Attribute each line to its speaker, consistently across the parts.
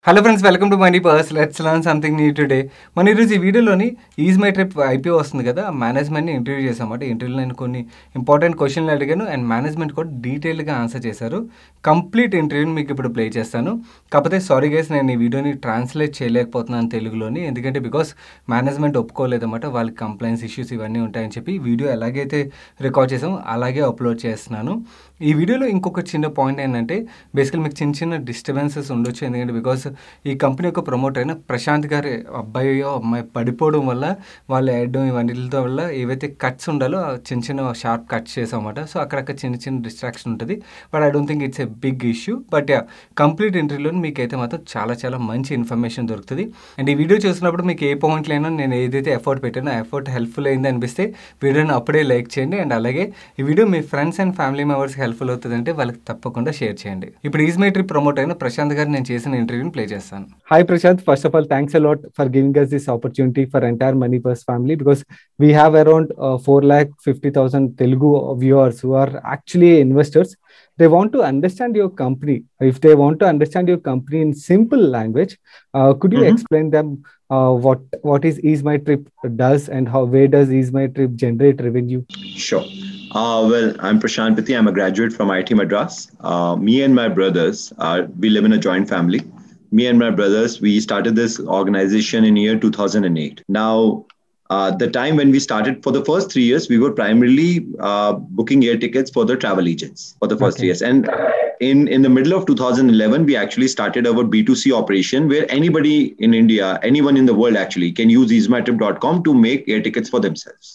Speaker 1: Hello friends, welcome to money purse. Let's learn something new today. మన ఈరోజు ఈ వీడియోలోని ఈజ్ మై ట్రిప్ ఐపీఓ వస్తుంది కదా, మేనేజ్మెంట్ని ఇంటర్వ్యూ చేసామన్నమాట. ఇంటర్వ్యూలో నేను కొన్ని ఇంపార్టెంట్ క్వశ్చన్లు అడిగాను అండ్ మేనేజ్మెంట్ కూడా డీటెయిల్గా ఆన్సర్ చేశారు. కంప్లీట్ ఇంటర్వ్యూని మీకు ఇప్పుడు ప్లే చేస్తాను. కాకపోతే సారీ గైస్, నేను ఈ వీడియోని ట్రాన్స్లేట్ చేయలేకపోతున్నాను తెలుగులోని, ఎందుకంటే బికాస్ మేనేజ్మెంట్ ఒప్పుకోలేదన్నమాట. వాళ్ళకి కంప్లైంట్స్ ఇష్యూస్ ఇవన్నీ ఉంటాయని చెప్పి వీడియో ఎలాగైతే రికార్డ్ చేసామో అలాగే అప్లోడ్ చేస్తున్నాను. ఈ వీడియోలో ఇంకొక చిన్న పాయింట్ ఏంటంటే, బేసికల్ మీకు చిన్న చిన్న డిస్టర్బెన్సెస్ ఉండొచ్చు, ఎందుకంటే బికాస్ ఈ కంపెనీ యొక్క ప్రమోటర్ అయిన ప్రశాంత్ గారి అబ్బాయో అమ్మాయి పడిపోవడం వల్ల వాళ్ళు వేయడం ఇవన్నిటితో వల్ల ఏవైతే కట్స్ ఉండాలో చిన్న చిన్న షార్ప్ కట్స్ చేసామన్నమాట. సో అక్కడక్కడ చిన్న చిన్న డిస్ట్రాక్షన్ ఉంటుంది, but I don't think it's a big issue. But yeah, complete ఇంటర్వ్యూలో మీకు అయితే మాత్రం చాలా చాలా మంచి ఇన్ఫర్మేషన్ దొరుకుతుంది. అండ్ ఈ వీడియో చూసినప్పుడు మీకు ఏ పాయింట్లైనా నేను ఏదైతే ఎఫర్ట్ పెట్టానో ఆ ఎఫర్ట్ హెల్ప్ఫుల్ అయింది అనిపిస్తే వీడియోని అప్పుడే లైక్ చేయండి. అండ్ అలాగే ఈ video me friends and family మెంబర్స్కి హెల్ప్ఫుల్ అవుతుందంటే వాళ్ళకి తప్పకుండా షేర్ చేయండి. ఇప్పుడు ఈజ్ మై ట్రిప్ ప్రమోట్ అయిన ప్రశాంత్ గారు నేను చేసిన ఇంటర్వ్యూని ప్లే చేస్తాను.
Speaker 2: Hi Prashant, first of all, thanks a lot for giving us this opportunity for entire Money First family, because we have around 4,50,000 Telugu viewers who are actually investors. They want to understand your company. If they want to understand your company in simple language, could you explain them what is Ease My Trip does and where does Ease My Trip generate revenue?
Speaker 3: Sure. Well, I'm Prashant Piti. I'm a graduate from IIT Madras. Me and my brothers, we live in a joint family. Me and my brothers, we started this organization in year 2008. Now, the time when we started, for the first 3 years, we were primarily booking air tickets for the travel agents for the first 3 years. And in the middle of 2011, we actually started our B2C operation, where anybody in India, anyone in the world actually, can use easemytrip.com to make air tickets for themselves.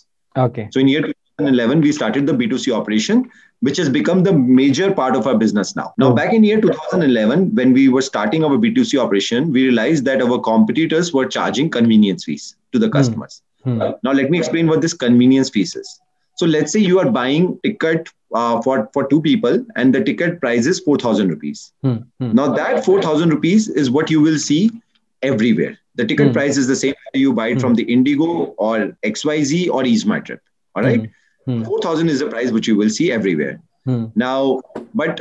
Speaker 2: Okay.
Speaker 3: So in year 2011, we started the B2C operation, which has become the major part of our business now. Now, back in year 2011, when we were starting our B2C operation, we realized that our competitors were charging convenience fees to the customers. Now, let me explain what this convenience fees is. So let's say you are buying ticket for 2 people and the ticket price is 4,000 rupees. Now, that 4,000 rupees is what you will see everywhere. The ticket price is the same whether you buy it from the Indigo or XYZ or Ease My Trip. All right. 4,000 is the price which you will see everywhere. Now, but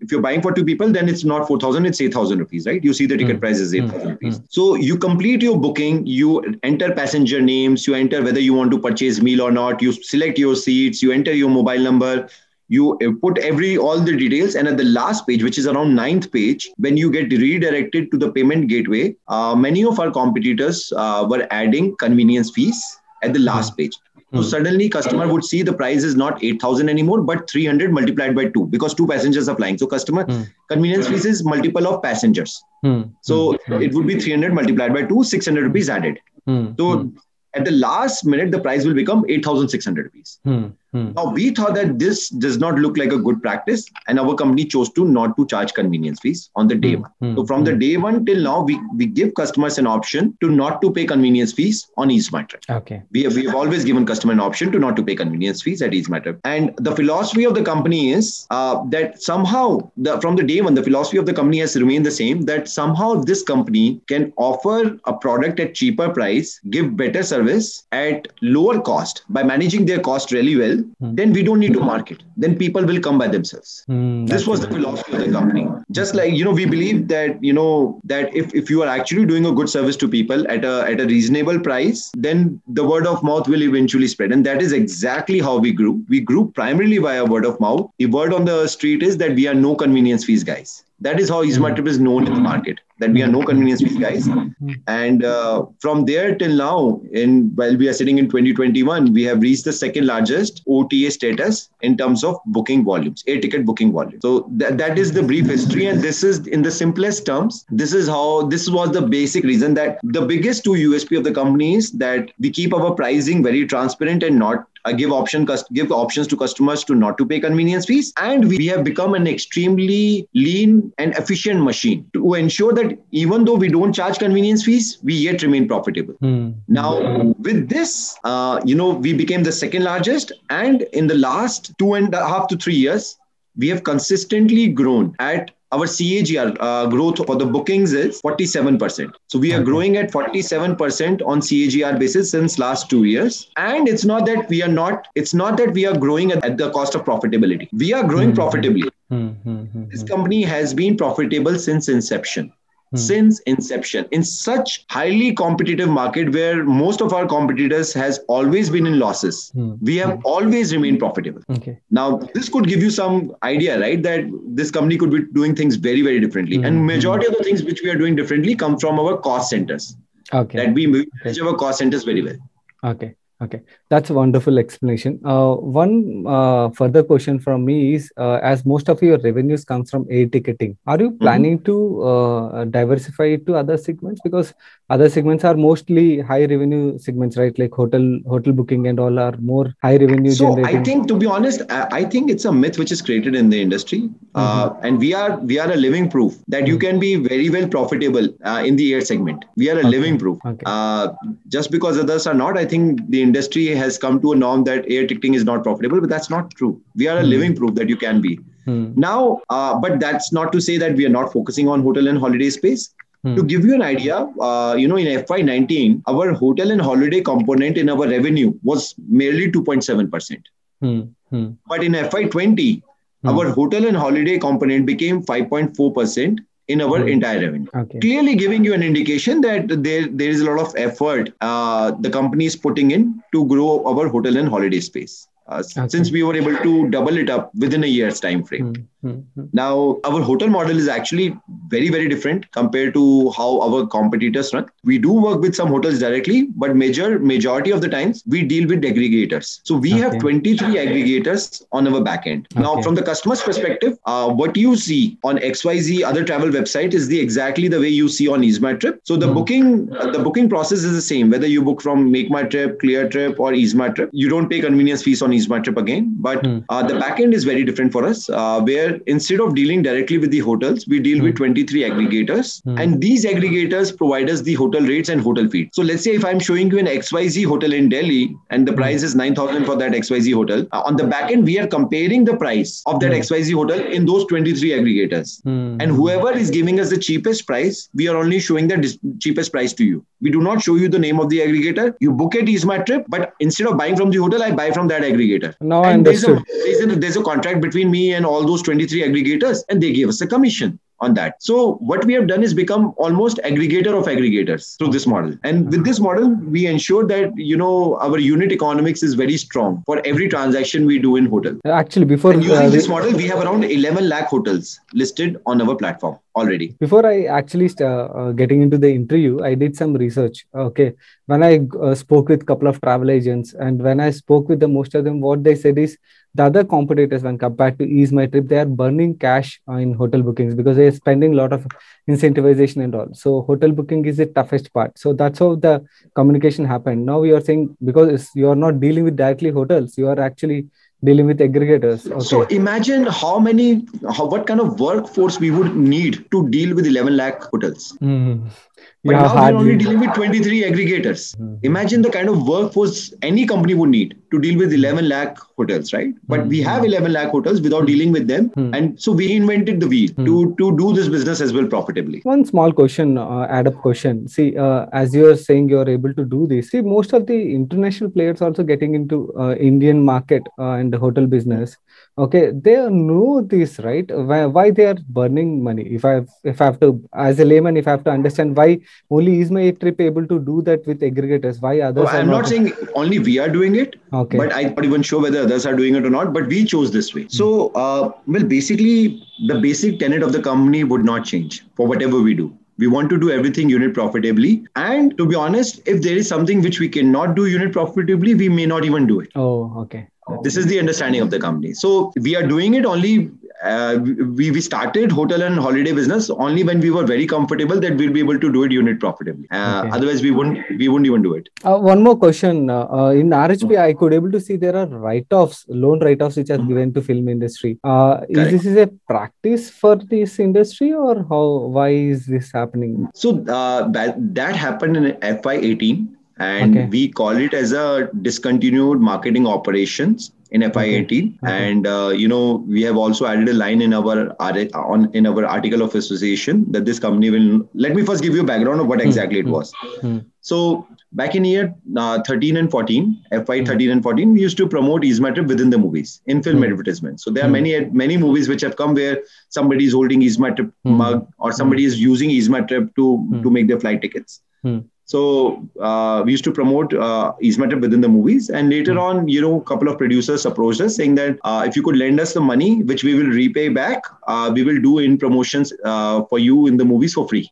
Speaker 3: if you're buying for 2 people, then it's not 4,000, it's 8,000 rupees, right? You see the ticket price is 8,000 rupees. So you complete your booking, you enter passenger names, you enter whether you want to purchase meal or not, you select your seats, you enter your mobile number, you put all the details, and at the last page, which is around 9th page, when you get redirected to the payment gateway, many of our competitors were adding convenience fees at the last page. So suddenly customer would see the price is not 8,000 anymore, but 300 multiplied by 2, because 2 passengers are flying. So customer convenience fees is multiple of passengers. So it would be 300 multiplied by 2, 600 rupees added. So at the last minute, the price will become 8,600 rupees. Now, we thought that this does not look like a good practice, and our company chose to not to charge convenience fees on the day one. So from the day one till now, we give customers an option to not to pay convenience fees on Ease My Trip.
Speaker 2: Okay.
Speaker 3: We have always given customer an option to not to pay convenience fees at Ease My Trip. And the philosophy of the company is that somehow, from the day one, the philosophy of the company has remained the same, that somehow this company can offer a product at cheaper price, give better service at lower cost by managing their cost really well. Then we don't need to market. Then people will come by themselves. This was the philosophy of the company. Just like, we believe that, that if you are actually doing a good service to people at a reasonable price, then the word of mouth will eventually spread. And that is exactly how we grew. We grew primarily via word of mouth. The word on the street is that we are no convenience fees guys. That is how Ease My Trip is known in the market, that we are no convenience fees guys. And from there till now, while we are sitting in 2021, we have reached the second largest OTA status in terms of booking volumes, air ticket booking volume. So that is the brief history. And this is, in the simplest terms, this was the basic reason that the biggest 2 USP of the company is that we keep our pricing very transparent and not give options to customers to not to pay convenience fees. And we have become an extremely lean and efficient machine to ensure that even though we don't charge convenience fees, we yet remain profitable. Now, with this, we became the second largest. And in the last 2.5 to 3 years, we have consistently grown at our CAGR growth for the bookings is 47%. So we are growing at 47% on CAGR basis since last 2 years. And it's not that we are growing at the cost of profitability. We are growing profitably. This company has been profitable since inception. since inception in such highly competitive market where most of our competitors has always been in losses. We have always remained profitable.
Speaker 2: Okay.
Speaker 3: Now, this could give you some idea, right, that this company could be doing things very, very differently. And majority of the things which we are doing differently come from our cost centers.
Speaker 2: Okay.
Speaker 3: That we manage our cost centers very well.
Speaker 2: Okay. Okay. That's a wonderful explanation. One further question from me is, as most of your revenues comes from air ticketing, are you planning to diversify it to other segments? Because other segments are mostly high revenue segments, right? Like hotel booking and all are more high revenue
Speaker 3: So
Speaker 2: generating.
Speaker 3: I think, to be honest, I think it's a myth which is created in the industry, and we are a living proof that you can be very well profitable in the air segment. We are a living proof.
Speaker 2: Okay.
Speaker 3: Just because others are not, I think the industry has come to a norm that air ticketing is not profitable, but that's not true. We are a living proof that you can be. Now, but that's not to say that we are not focusing on hotel and holiday space. To give you an idea, in FY19, our hotel and holiday component in our revenue was merely 2.7%. But in FY20, our hotel and holiday component became 5.4% in our entire revenue.
Speaker 2: Okay.
Speaker 3: Clearly giving you an indication that there is a lot of effort the company is putting in to grow our hotel and holiday space. Since we were able to double it up within a year's time frame. Now, our hotel model is actually very, very different compared to how our competitors run. We do work with some hotels directly, but majority of the times we deal with aggregators. So we have 23 aggregators on our backend. Now, from the customer's perspective, what you see on XYZ other travel website is exactly the way you see on EaseMyTrip. So the booking process is the same, whether you book from MakeMyTrip, ClearTrip, or EaseMyTrip. You don't pay convenience fees on EaseMyTrip again, but the backend is very different for us, where instead of dealing directly with the hotels, we deal with 23 aggregators, and these aggregators provide us the hotel rates and hotel feeds. So let's say if I'm showing you an XYZ hotel in Delhi and the price is 9,000 for that XYZ hotel, on the backend we are comparing the price of that XYZ hotel in those 23 aggregators, and whoever is giving us the cheapest price, we are only showing the cheapest price to you. We do not show you the name of the aggregator. You book at EaseMyTrip, but instead of buying from the hotel, I buy from that aggregator.
Speaker 2: Now I understood.
Speaker 3: There's a contract between me and all those 23 aggregators, and they gave us a commission on that. So what we have done is become almost aggregator of aggregators through this model. And with this model, we ensure that, our unit economics is very strong for every transaction we do in hotel.
Speaker 2: Actually, before
Speaker 3: using this model, we have around 11 lakh hotels listed on our platform already.
Speaker 2: Before I actually getting into the interview, I did some research. Okay. When I spoke with a couple of travel agents, and when I spoke with most of them, what they said is the other competitors, when compared to EaseMyTrip, they are burning cash in hotel bookings because they are spending a lot of incentivization and all. So hotel booking is the toughest part. So that's how the communication happened. Now you are saying, because you are not dealing with directly hotels, you are actually dealing with aggregators. Okay.
Speaker 3: So imagine what kind of workforce we would need to deal with 11 lakh hotels. But now we're only dealing with 23 aggregators. Imagine the kind of workforce any company would need to deal with 11 lakh hotels, right? But we have 11 lakh hotels without dealing with them. And so we invented the wheel to do this business as well profitably.
Speaker 2: One small question, add-up question. See, as you are saying, you are able to do this. See, most of the international players also getting into Indian market and the hotel business. Okay, they know this, right? Why they are burning money? If I have to, as a layman, if I have to understand why only EaseMyTrip able to do that with aggregators, why others?
Speaker 3: I'm not saying only we are doing it, but I'm not even sure whether others are doing it or not. But we chose this way. So, basically, the basic tenet of the company would not change for whatever we do. We want to do everything unit profitably. And to be honest, if there is something which we cannot do unit profitably, we may not even do it.
Speaker 2: Oh, okay.
Speaker 3: This is the understanding of the company. So we are doing it only. We started hotel and holiday business only when we were very comfortable that we'll be able to do it unit profitably. Otherwise, we wouldn't even do it.
Speaker 2: One more question. In RHP, I could able to see there are loan write-offs which are given to film industry. Is this a practice for this industry, or why is this happening?
Speaker 3: So that happened in FY18. And we call it as a discontinued marketing operations in FY18, and we have also added a line in our article of association that this company will. Let me first give you a background of what exactly it was. So back in year 13 and 14, FY 13 and 14, we used to promote EaseMyTrip within the movies in film advertisements. So there are many movies which have come where somebody is holding EaseMyTrip mug, or somebody is using EaseMyTrip to make their flight tickets. So we used to promote EaseMyTrip within the movies, and later on, a couple of producers approached us saying that if you could lend us the money, which we will repay back, we will do in promotions for you in the movies for free.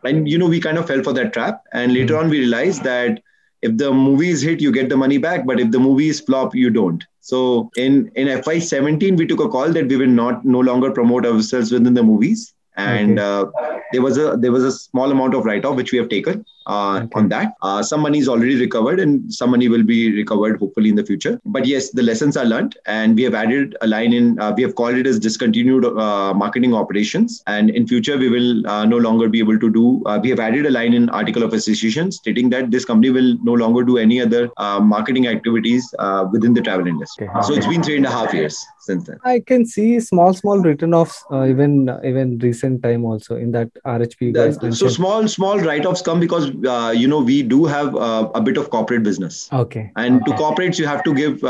Speaker 3: And we kind of fell for that trap. And later on, we realized that if the movie is hit, you get the money back, but if the movie is flop, you don't. So in FY17, we took a call that we will no longer promote ourselves within the movies. And there was a small amount of write-off which we have taken on that. Some money is already recovered, and some money will be recovered hopefully in the future. But yes, the lessons are learned, and we have added a line in. We have called it as discontinued marketing operations, and in future we will no longer be able to do. We have added a line in article of association stating that this company will no longer do any other marketing activities within the travel industry. So it's been 3.5 years since then.
Speaker 2: I can see small written offs even recent time also in that RHP.
Speaker 3: So small write-offs come because we do have a bit of corporate business. And to corporates you have to give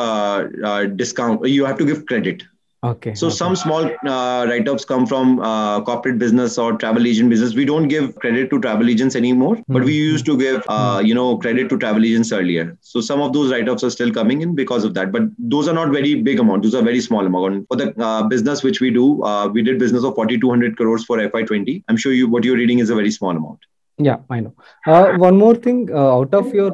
Speaker 3: discount. You have to give credit. So some small write-ups come from corporate business or travel agent business. We don't give credit to travel agents anymore, but we used to give credit to travel agents earlier. So some of those write-ups are still coming in because of that. But those are not very big amount. Those are very small amount. For the business which we do, we did business of 4,200 crores for FY20. I'm sure what you're reading is a very small amount.
Speaker 2: Yeah, I know. One more thing, out of your,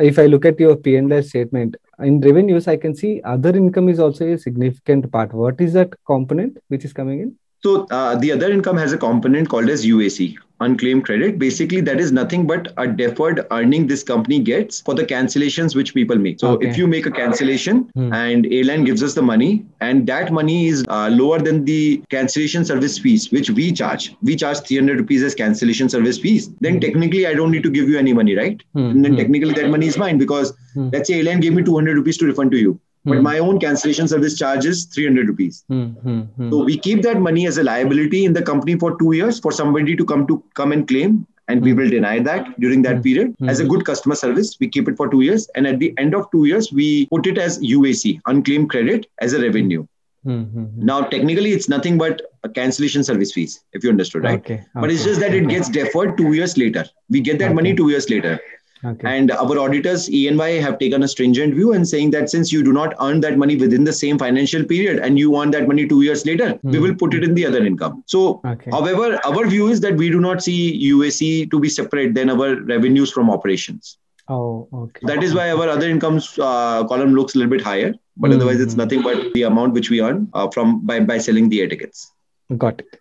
Speaker 2: if I look at your P&L statement, in revenues, I can see other income is also a significant part. What is that component which is coming in?
Speaker 3: So the other income has a component called as UAC, unclaimed credit. Basically, that is nothing but a deferred earning this company gets for the cancellations which people make. So if you make a cancellation and airline gives us the money, and that money is lower than the cancellation service fees, which we charge 300 rupees as cancellation service fees, then technically I don't need to give you any money, right? And then technically that money is mine because let's say airline gave me 200 rupees to refund to you. But my own cancellation service charge is 300 rupees. So we keep that money as a liability in the company for 2 years for somebody to come and claim, and we will deny that during that period. As a good customer service, we keep it for 2 years, and at the end of 2 years, we put it as UAC, unclaimed credit, as a revenue. Now, technically, it's nothing but a cancellation service fees, if you understood, right? But it's just that it gets deferred 2 years later. We get that money 2 years later. And our auditors, EY, have taken a stringent view and saying that since you do not earn that money within the same financial period and you earn that money 2 years later, we will put it in the other income. So, however, our view is that we do not see UAC to be separate than our revenues from operations. That is why our other incomes column looks a little bit higher, but otherwise it's nothing but the amount which we earn by selling the air tickets.
Speaker 2: Got it.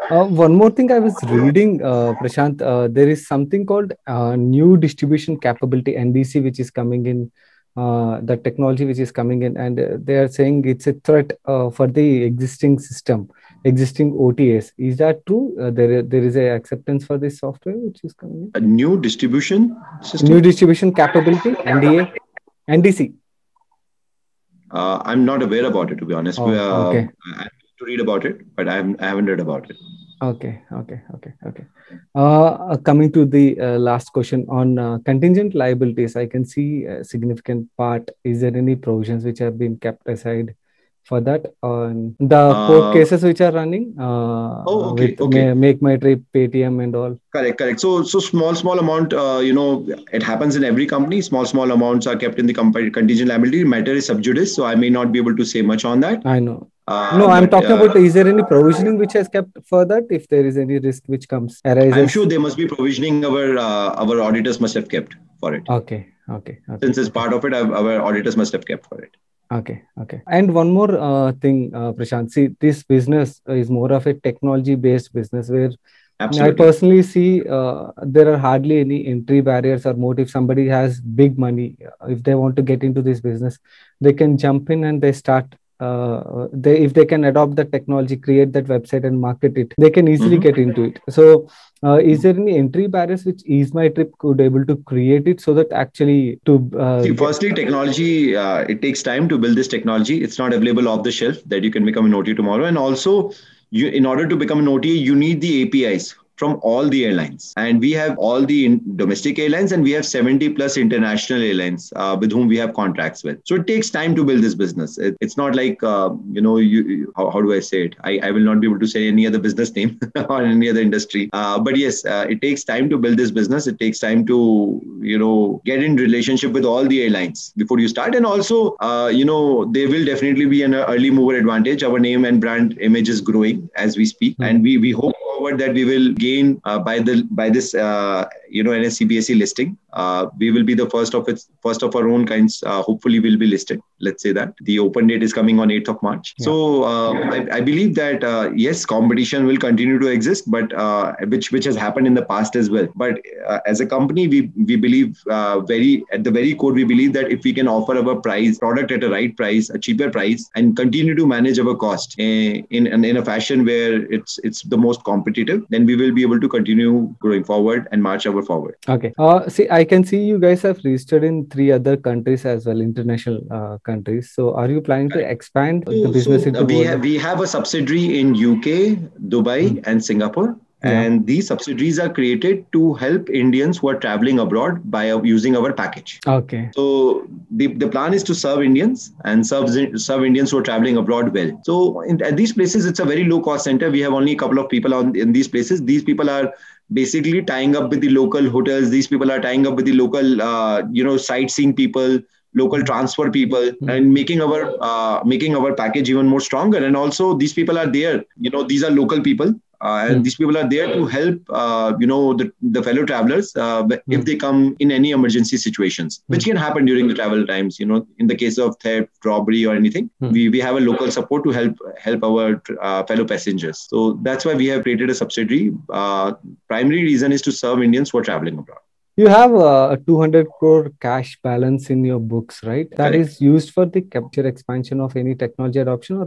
Speaker 2: One more thing I was reading, Prashant, there is something called new distribution capability, NDC, which is coming in, the technology which is coming in, and they are saying it's a threat for the existing system, existing OTAs. Is that true? There is a acceptance for this software which is coming in?
Speaker 3: A new distribution system?
Speaker 2: New distribution capability, NDC.
Speaker 3: I'm not aware about it, to be honest. I have to read about it, but I haven't read about it.
Speaker 2: Okay. Coming to the last question on contingent liabilities, I can see a significant part. Is there any provisions which have been kept aside for that? The court cases which are running Make My Trip, Paytm and all.
Speaker 3: Correct. So small amount, it happens in every company. Small amounts are kept in the contingent liability. Matter is sub judice, so I may not be able to say much on that.
Speaker 2: I know. No, I'm talking about, is there any provisioning which has kept for that? If there is any risk which arises?
Speaker 3: I'm sure there must be provisioning our auditors must have kept for it.
Speaker 2: Okay.
Speaker 3: Since it's part of it, our auditors must have kept for it.
Speaker 2: Okay. And one more thing, Prashant. See, this business is more of a technology-based business where I personally see there are hardly any entry barriers or moat. If somebody has big money, if they want to get into this business, they can jump in and they start if they can adopt the technology, create that website and market it, they can easily get into it. So is there any entry barriers which Ease My Trip could able to create it so that actually to
Speaker 3: Firstly, technology, it takes time to build this technology. It's not available off the shelf that you can become an OTA tomorrow. And also, in order to become an OTA, you need the APIs from all the airlines. And we have all the domestic airlines, and we have 70 plus international airlines with whom we have contracts with. So it takes time to build this business. It's not like, how do I say it? I will not be able to say any other business name or any other industry. But yes, it takes time to build this business. It takes time to, get in relationship with all the airlines before you start. And also, there will definitely be an early mover advantage. Our name and brand image is growing as we speak. And we hope forward that we will gain by this NSCBSE listing. We will be the first of our own kinds. Hopefully, will be listed. Let's say that the open date is coming on 8th of March. Yeah. So I believe that yes, competition will continue to exist, but which has happened in the past as well. But as a company, we believe at the very core, we believe that if we can offer our product at a right price, a cheaper price, and continue to manage our cost in a fashion where it's the most competitive, then we will be able to continue growing forward and march our forward.
Speaker 2: Okay. See, I can see you guys have registered in 3 other countries as well, international countries. So are you planning to expand the business into
Speaker 3: we have a subsidiary in UK, Dubai, and Singapore. Yeah. And these subsidiaries are created to help Indians who are traveling abroad by using our package.
Speaker 2: Okay.
Speaker 3: So the plan is to serve Indians and serve Indians who are traveling abroad well. So at these places, it's a very low cost center. We have only a couple of people in these places. These people are basically tying up with the local hotels. These people are tying up with the local, sightseeing people, local transfer people, and making our package even more stronger. And also these people are there. These are local people. And these people are there to help, the fellow travelers if they come in any emergency situations, which can happen during the travel times. In the case of theft, robbery, or anything, we have a local support to help our fellow passengers. So that's why we have created a subsidiary. Primary reason is to serve Indians who are traveling abroad.
Speaker 2: You have a 200 crore cash balance in your books, right? That Correct. Is used for the capture expansion of any technology adoption, or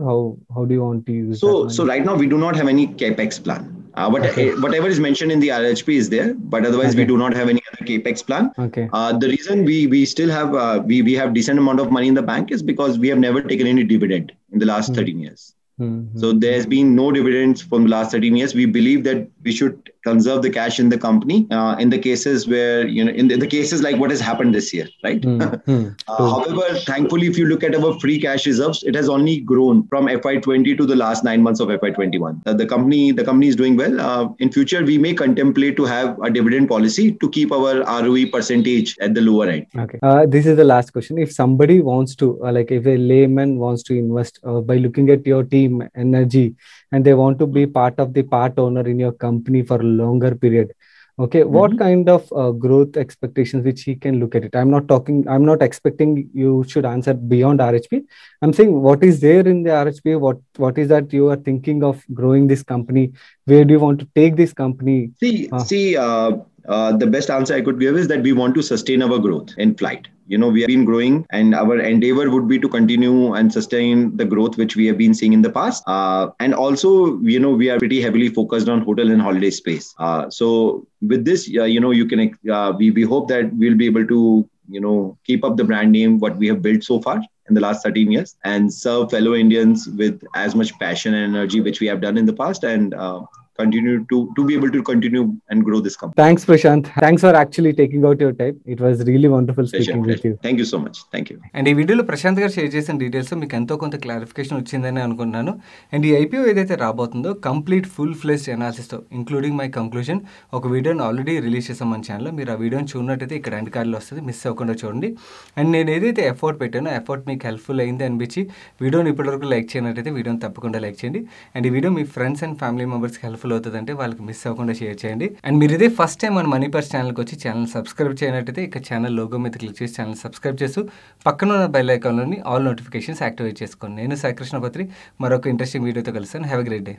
Speaker 2: how do you want to use that?
Speaker 3: So right now we do not have any capex plan. Whatever is mentioned in the RHP is there, but otherwise we do not have any other capex plan.
Speaker 2: Okay.
Speaker 3: The reason we still have we have decent amount of money in the bank is because we have never taken any dividend in the last 13 years. So there has been no dividends from the last 13 years. We believe that we should conserve the cash in the company in the cases where, in the cases like what has happened this year, right? However, thankfully, if you look at our free cash reserves, it has only grown from FY20 to the last 9 months of FY21. The company is doing well. In future, we may contemplate to have a dividend policy to keep our ROE percentage at the lower end.
Speaker 2: Okay. This is the last question. If somebody wants to, if a layman wants to invest by looking at your team, energy, and they want to be part owner in your company for a longer period, okay, what kind of growth expectations which he can look at it? I'm not expecting you should answer beyond RHP. I'm saying what is there in the RHP, what is that you are thinking of growing this company, where do you want to take this company?
Speaker 3: The best answer I could give is that we want to sustain our growth in flight. We have been growing, and our endeavor would be to continue and sustain the growth which we have been seeing in the past. And also, we are pretty heavily focused on hotel and holiday space. So with this, you can we hope that we'll be able to keep up the brand name what we have built so far in the last 13 years and serve fellow Indians with as much passion and energy which we have done in the past, and continue to be able to continue and grow this company.
Speaker 2: Thanks, Prashant. Thanks for actually taking out your time. It was really wonderful speaking with you.
Speaker 3: Thank you so much. Thank you.
Speaker 1: And ఈ వీడియోలో ప్రశాంత్ గారు share చేసిన details మీకు ఎంతో కొంత clarification వచ్చిందని అనుకుంటున్నాను. And ఈ ఐపీఓ ఏదైతే రాబోతుందో కంప్లీట్ ఫుల్ ఫ్లెజ్డ్ అనాలిసిస్తో ఇంక్లూడింగ్ మై కంక్లూజన్ ఒక వీడియోని ఆల్రెడీ రిలీజ్ చేసాం మన ఛానల్లో. మీరు ఆ వీడియోని చూడనట్టయితే ఇక్కడ ఎండ్ కార్డులో వస్తుంది, మిస్ అవ్వకుండా చూడండి. అండ్ నేను ఏదైతే ఎఫర్ట్ పెట్టానో ఎఫర్ట్ మీకు హెల్ప్ఫుల్ అయింది అనిపించి వీడియోని ఇప్పటివరకు లైక్ చేయనట్టయితే వీడియోని తప్పకుండా లైక్ చేయండి. అండ్ ఈ video me friends and family మెంబర్స్కి హెల్ప్ఫుల్ అవుతుందంటే వాళ్ళకి మిస్ అవ్వకుండా షేర్ చేయండి. అండ్ మీరు ఇదే ఫస్ట్ టైం మన మనీ పర్స్ ఛానల్కి వచ్చి ఛానల్ సబ్స్క్రైబ్ చేయనట్టయితే ఇక్కడ ఛానల్ లోగో మీద క్లిక్ చేసి ఛానల్ సబ్స్క్రైబ్ చేస్తూ పక్కన ఉన్న బెల్ ఐకాన్లోని ఆల్ నోటిఫికేషన్స్ యాక్టివేట్ చేసుకోండి. నేను సాయి కృష్ణ పత్రి మరొక ఇంట్రెస్టింగ్ వీడియోతో కలుస్తాను. Have a great day.